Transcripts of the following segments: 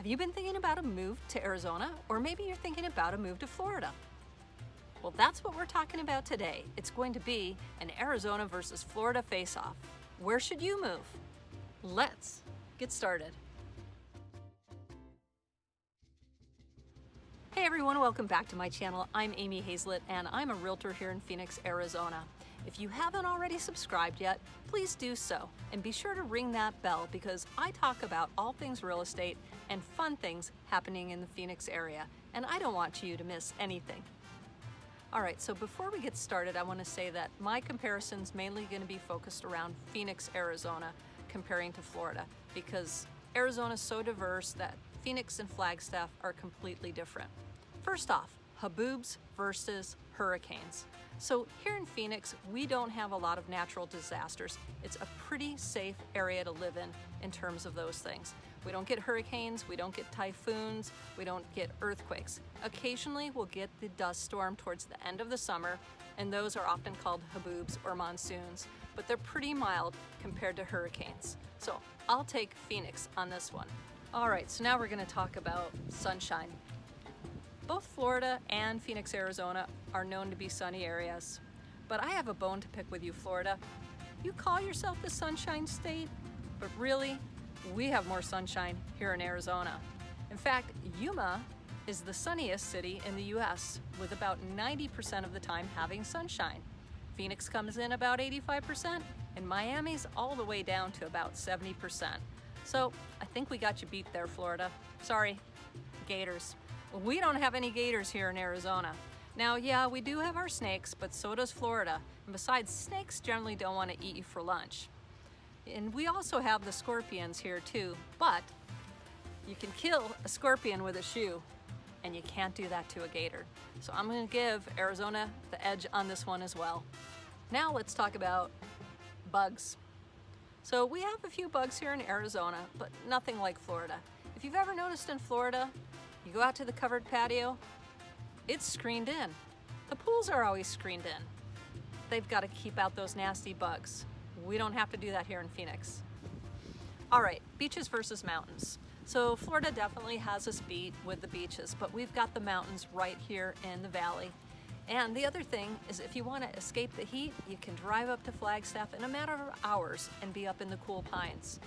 Have you been thinking about a move to Arizona? Or maybe you're thinking about a move to Florida? Well, that's what we're talking about today. It's going to be an Arizona versus Florida face-off. Where should you move? Let's get started. Hey everyone, welcome back to my channel. I'm Amy Hayslett and I'm a realtor here in Phoenix, Arizona. If you haven't already subscribed yet, please do so. And be sure to ring that bell because I talk about all things real estate and fun things happening in the Phoenix area. And I don't want you to miss anything. All right, so before we get started, I want to say that my comparison's mainly going to be focused around Phoenix, Arizona, comparing to Florida, because Arizona's so diverse that Phoenix and Flagstaff are completely different. First off, Haboobs versus hurricanes. So here in Phoenix, we don't have a lot of natural disasters. It's a pretty safe area to live in terms of those things. We don't get hurricanes, we don't get typhoons, we don't get earthquakes. Occasionally we'll get the dust storm towards the end of the summer, and those are often called haboobs or monsoons, but they're pretty mild compared to hurricanes. So I'll take Phoenix on this one. All right, so now we're gonna talk about sunshine. Both Florida and Phoenix, Arizona are known to be sunny areas, but I have a bone to pick with you, Florida. You call yourself the Sunshine State, but really, we have more sunshine here in Arizona. In fact, Yuma is the sunniest city in the US, with about 90% of the time having sunshine. Phoenix comes in about 85%, and Miami's all the way down to about 70%. So I think we got you beat there, Florida. Sorry, Gators. We don't have any gators here in Arizona. Now, yeah, we do have our snakes, but so does Florida. And besides, snakes generally don't want to eat you for lunch. And we also have the scorpions here too, but you can kill a scorpion with a shoe, and you can't do that to a gator. So I'm going to give Arizona the edge on this one as well. Now let's talk about bugs. So we have a few bugs here in Arizona, but nothing like Florida. If you've ever noticed in Florida, you go out to the covered patio, it's screened in. The pools are always screened in. They've got to keep out those nasty bugs. We don't have to do that here in Phoenix. All right, beaches versus mountains. So Florida definitely has us beat with the beaches, but we've got the mountains right here in the valley. And the other thing is, if you want to escape the heat, you can drive up to Flagstaff in a matter of hours and be up in the cool pines.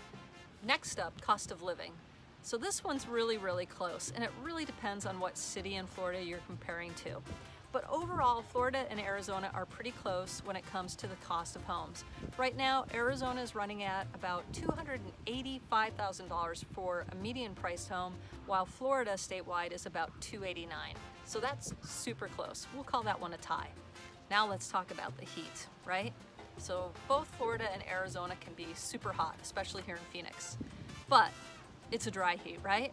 Next up, cost of living. So this one's really, really close, and it really depends on what city in Florida you're comparing to. But overall, Florida and Arizona are pretty close when it comes to the cost of homes. Right now, Arizona is running at about $285,000 for a median priced home, while Florida statewide is about $289,000. So that's super close. We'll call that one a tie. Now let's talk about the heat, right? So both Florida and Arizona can be super hot, especially here in Phoenix. But it's a dry heat, right?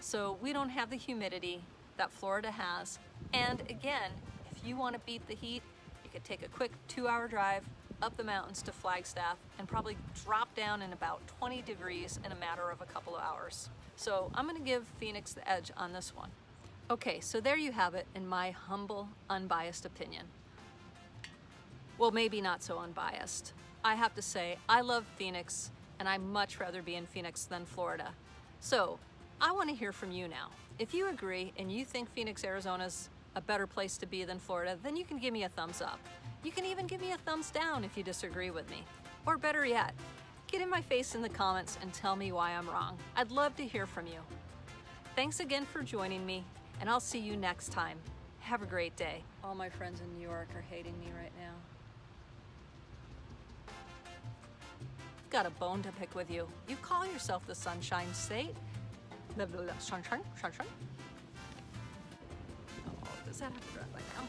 So we don't have the humidity that Florida has. And again, if you want to beat the heat, you could take a quick 2-hour drive up the mountains to Flagstaff and probably drop down in about 20 degrees in a matter of a couple of hours. So I'm going to give Phoenix the edge on this one. Okay, so there you have it in my humble, unbiased opinion. Well, maybe not so unbiased. I have to say, I love Phoenix, and I'd much rather be in Phoenix than Florida. So I want to hear from you now. If you agree and you think Phoenix, Arizona's a better place to be than Florida, then you can give me a thumbs up. You can even give me a thumbs down if you disagree with me. Or better yet, get in my face in the comments and tell me why I'm wrong. I'd love to hear from you. Thanks again for joining me, and I'll see you next time. Have a great day. All my friends in New York are hating me right now. Got a bone to pick with you. You call yourself the Sunshine State. Sunshine. Oh, does that have to drop by now?